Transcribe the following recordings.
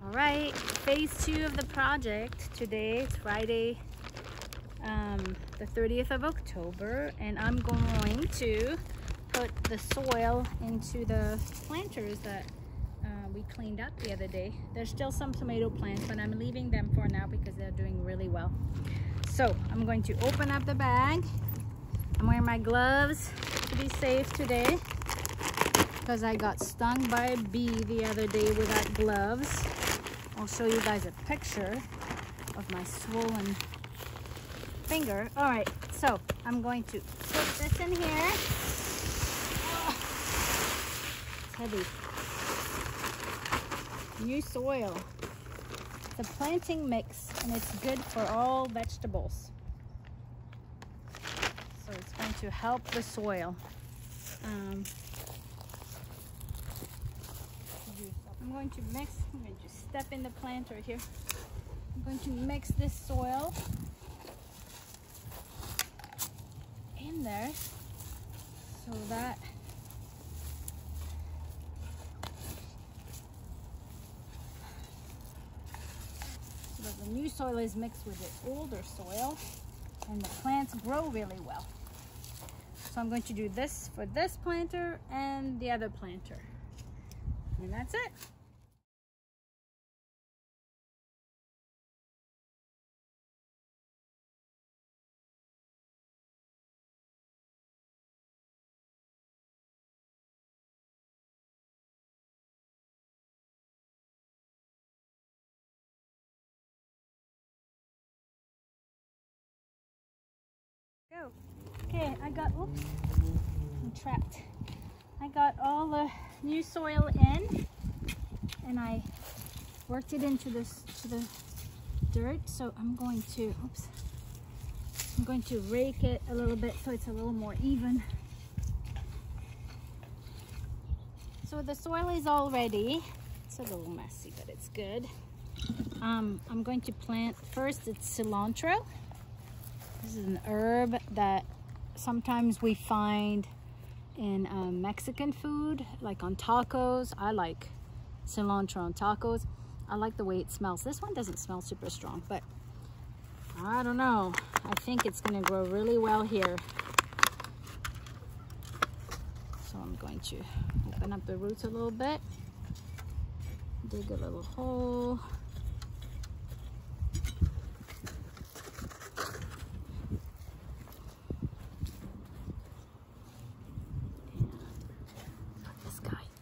All right, phase 2 of the project. Today is Friday, the 30th of October, and I'm going to put the soil into the planters that we cleaned up the other day. There's still some tomato plants, but I'm leaving them for now because they're doing really well. So I'm going to open up the bag. I'm wearing my gloves to be safe today because I got stung by a bee the other day without gloves. I'll show you guys a picture of my swollen finger. All right, so I'm going to put this in here. Oh, it's heavy. New soil. It's a planting mix and it's good for all vegetables. So it's going to help the soil. I'm going to step in the planter here. I'm going to mix this soil in there so that the new soil is mixed with the older soil and the plants grow really well. So I'm going to do this for this planter and the other planter. And that's it. Go. Okay, I got, oops, I'm trapped. I got all the new soil in and I worked it into the dirt. So I'm going to rake it a little bit so it's a little more even. So the soil is all ready. It's a little messy, but it's good. I'm going to plant first, it's cilantro. This is an herb that sometimes we find in Mexican food, like on tacos. I like cilantro on tacos. I like the way it smells. This one doesn't smell super strong, but I don't know. I think it's gonna grow really well here. So I'm going to open up the roots a little bit, dig a little hole.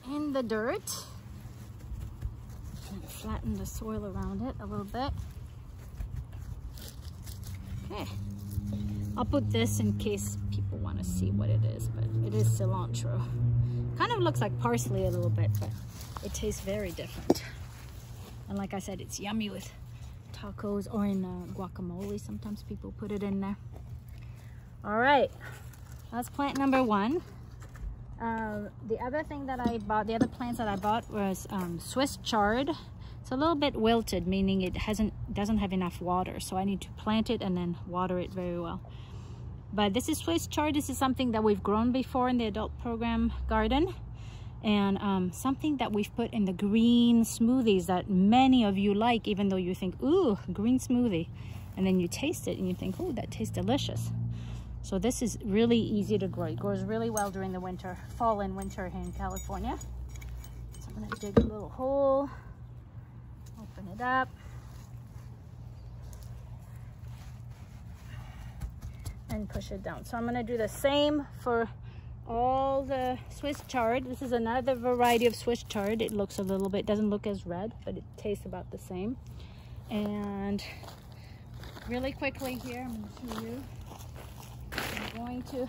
In the dirt and flatten the soil around it a little bit. Okay, I'll put this in case people want to see what it is, but it is cilantro. Kind of looks like parsley a little bit, but it tastes very different. And like I said, it's yummy with tacos or in guacamole. Sometimes people put it in there. All right, that's plant number 1. The other thing that I bought, the other plants that I bought was Swiss chard. It's a little bit wilted, meaning it doesn't have enough water. So I need to plant it and then water it very well. But this is Swiss chard. This is something that we've grown before in the adult program garden. And something that we've put in the green smoothies that many of you like, even though you think, ooh, green smoothie. And then you taste it and you think, ooh, that tastes delicious. So this is really easy to grow. It grows really well during the winter, fall and winter here in California. So I'm gonna dig a little hole, open it up. And push it down. So I'm gonna do the same for all the Swiss chard. This is another variety of Swiss chard. It looks a little bit, doesn't look as red, but it tastes about the same. And really quickly here, I'm gonna show you. I'm going to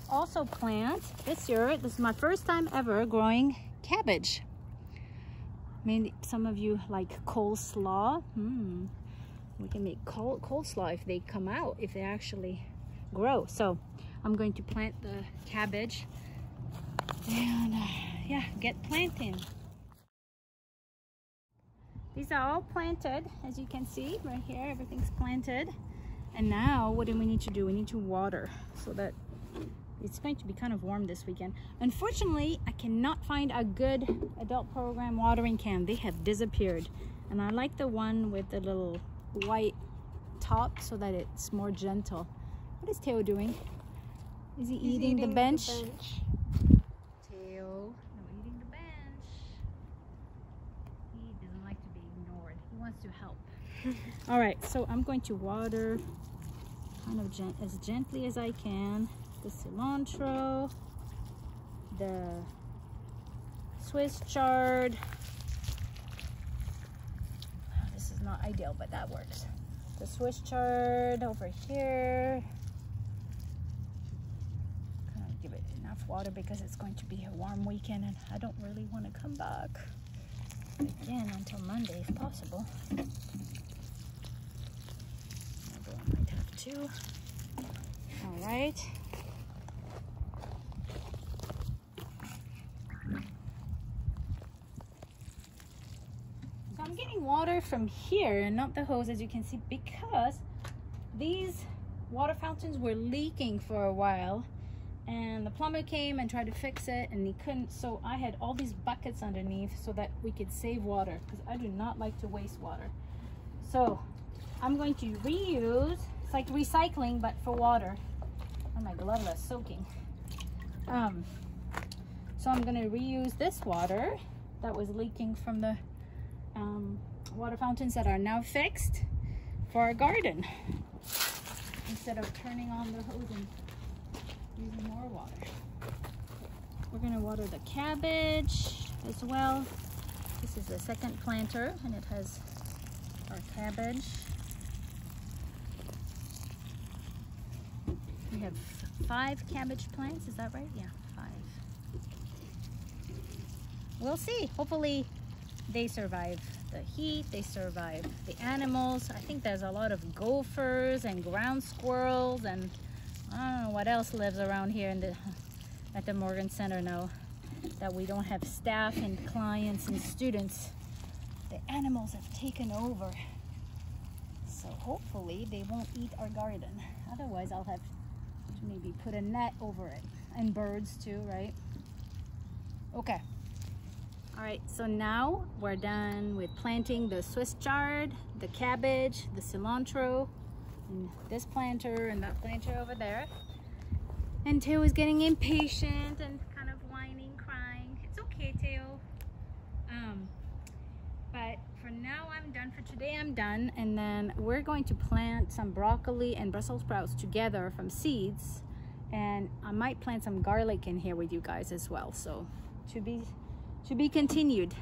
also plant this year. This is my first time ever growing cabbage. Maybe some of you like coleslaw. We can make coleslaw if they come out, if they actually grow. So I'm going to plant the cabbage and yeah, get planting. These are all planted, as you can see right here. Everything's planted. And now what do we need to do? We need to water so that it's going to be kind of warm this weekend. Unfortunately, I cannot find a good adult program watering can. They have disappeared. And I like the one with the little white top so that it's more gentle. What is Teo doing? Is he eating the bench? Teo, no, eating the bench. He doesn't like to be ignored. He wants to help. All right, so I'm going to water kind of as gently as I can. The cilantro, the Swiss chard. This is not ideal, but that works. The Swiss chard over here. Kind of give it enough water because it's going to be a warm weekend and I don't really want to come back again until Monday if possible. Although I might have to. All right. I'm getting water from here and not the hose, as you can see, because these water fountains were leaking for a while and the plumber came and tried to fix it and he couldn't, so I had all these buckets underneath so that we could save water because I do not like to waste water. So I'm going to reuse, it's like recycling but for water. Oh, my glove is soaking. So I'm going to reuse this water that was leaking from the water fountains that are now fixed for our garden instead of turning on the hose and using more water. We're going to water the cabbage as well. This is the second planter and it has our cabbage. We have 5 cabbage plants, is that right? Yeah, 5. We'll see. Hopefully they survive the heat, they survive the animals. I think there's a lot of gophers and ground squirrels and I don't know what else lives around here at the Morgan Center now that we don't have staff and clients and students. The animals have taken over. So hopefully they won't eat our garden. Otherwise I'll have to maybe put a net over it. And birds too, right? Okay. All right, so now we're done with planting the Swiss chard, the cabbage, the cilantro, and this planter and that planter over there. And Teo is getting impatient and kind of whining, crying. It's okay, Teo. But for now, I'm done. For today, I'm done. And then we're going to plant some broccoli and Brussels sprouts together from seeds. And I might plant some garlic in here with you guys as well. So to be continued.